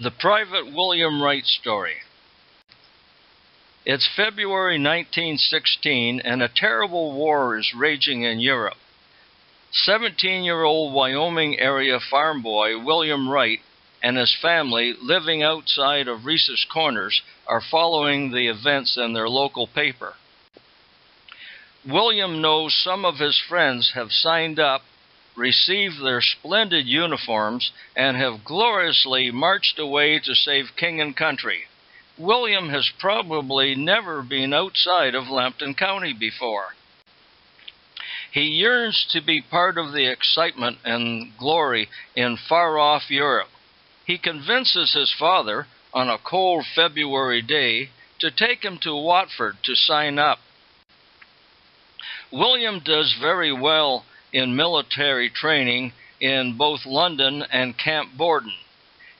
The Private William Wright Story. It's February 1916, and a terrible war is raging in Europe. 17-year-old Wyoming area farm boy William Wright and his family, living outside of Reese's Corners, are following the events in their local paper. William knows some of his friends have signed up, received their splendid uniforms, and have gloriously marched away to save king and country. William has probably never been outside of Lambton County before. He yearns to be part of the excitement and glory in far-off Europe. He convinces his father, on a cold February day, to take him to Watford to sign up. William does very well in military training in both London and Camp Borden.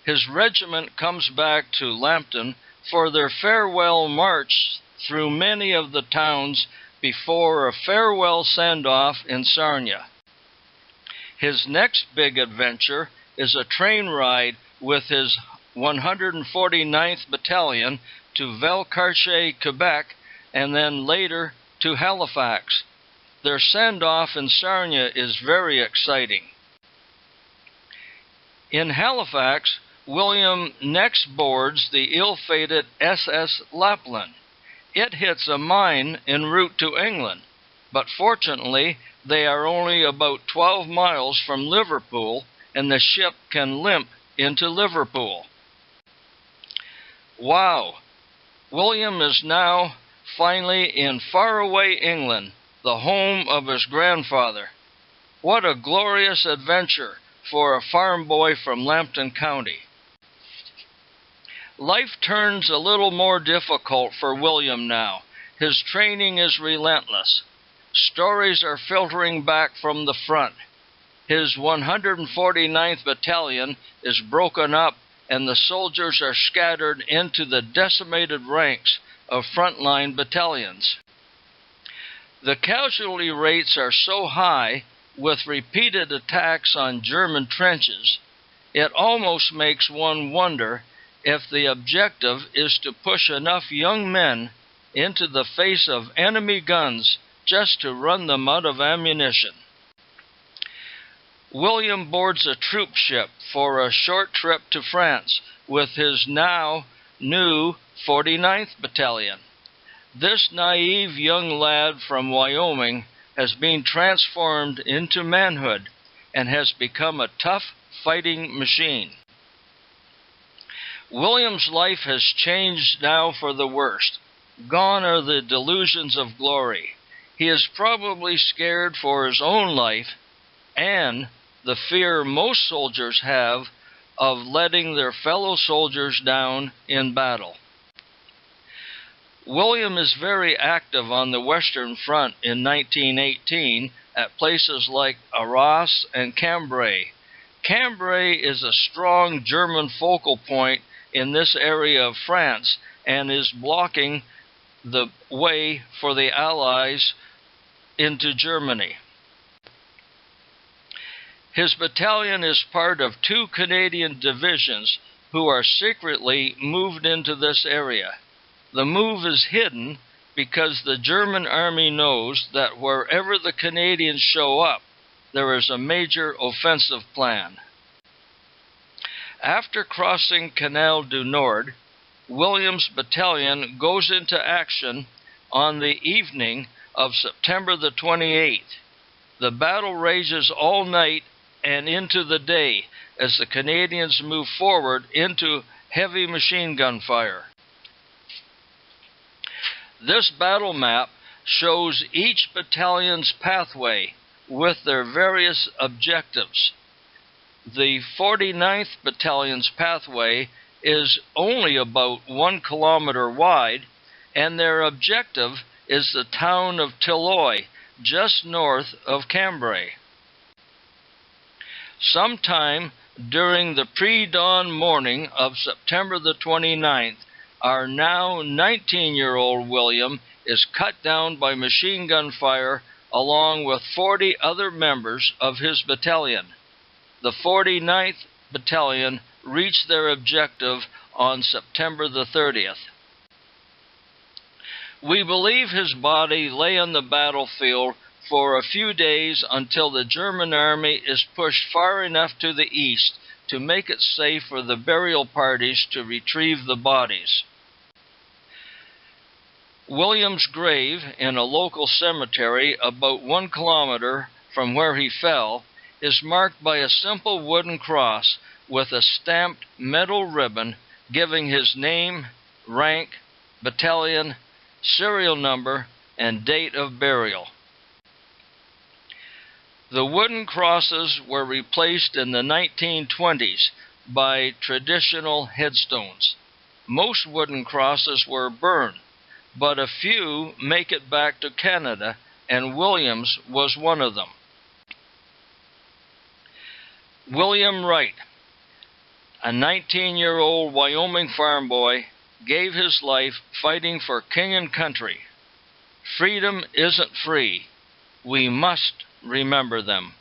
His regiment comes back to Lambton for their farewell march through many of the towns before a farewell send-off in Sarnia. His next big adventure is a train ride with his 149th Battalion to Valcartier, Quebec, and then later to Halifax. Their send-off in Sarnia is very exciting. In Halifax, William next boards the ill-fated SS Lapland. It hits a mine en route to England, but fortunately they are only about 12 miles from Liverpool, and the ship can limp into Liverpool. Wow! William is now finally in faraway England, the home of his grandfather. What a glorious adventure for a farm boy from Lambton County. Life turns a little more difficult for William now. His training is relentless. Stories are filtering back from the front. His 149th Battalion is broken up, and the soldiers are scattered into the decimated ranks of frontline battalions. The casualty rates are so high, with repeated attacks on German trenches, it almost makes one wonder if the objective is to push enough young men into the face of enemy guns just to run them out of ammunition. William boards a troop ship for a short trip to France with his now new 49th Battalion. This naive young lad from Wyoming has been transformed into manhood and has become a tough fighting machine. William's life has changed now for the worst. Gone are the delusions of glory. He is probably scared for his own life and the fear most soldiers have of letting their fellow soldiers down in battle. William is very active on the Western Front in 1918 at places like Arras and Cambrai. Cambrai is a strong German focal point in this area of France and is blocking the way for the Allies into Germany. His battalion is part of 2 Canadian divisions who are secretly moved into this area. The move is hidden because the German army knows that wherever the Canadians show up, there is a major offensive plan. After crossing Canal du Nord, William's battalion goes into action on the evening of September the 28th. The battle rages all night and into the day as the Canadians move forward into heavy machine gun fire. This battle map shows each battalion's pathway with their various objectives. The 49th Battalion's pathway is only about 1 kilometer wide, and their objective is the town of Tilloy, just north of Cambrai. Sometime during the pre-dawn morning of September the 29th, our now 19-year-old William is cut down by machine gun fire along with 40 other members of his battalion. The 49th Battalion reached their objective on September the 30th. We believe his body lay on the battlefield for a few days until the German army is pushed far enough to the east to make it safe for the burial parties to retrieve the bodies. William's grave in a local cemetery about 1 kilometer from where he fell is marked by a simple wooden cross with a stamped metal ribbon giving his name, rank, battalion, serial number, and date of burial. The wooden crosses were replaced in the 1920s by traditional headstones. Most wooden crosses were burned, but a few make it back to Canada, and William's was one of them. William Wright, a 19-year-old Wyoming farm boy, gave his life fighting for king and country. Freedom isn't free. We must remember them.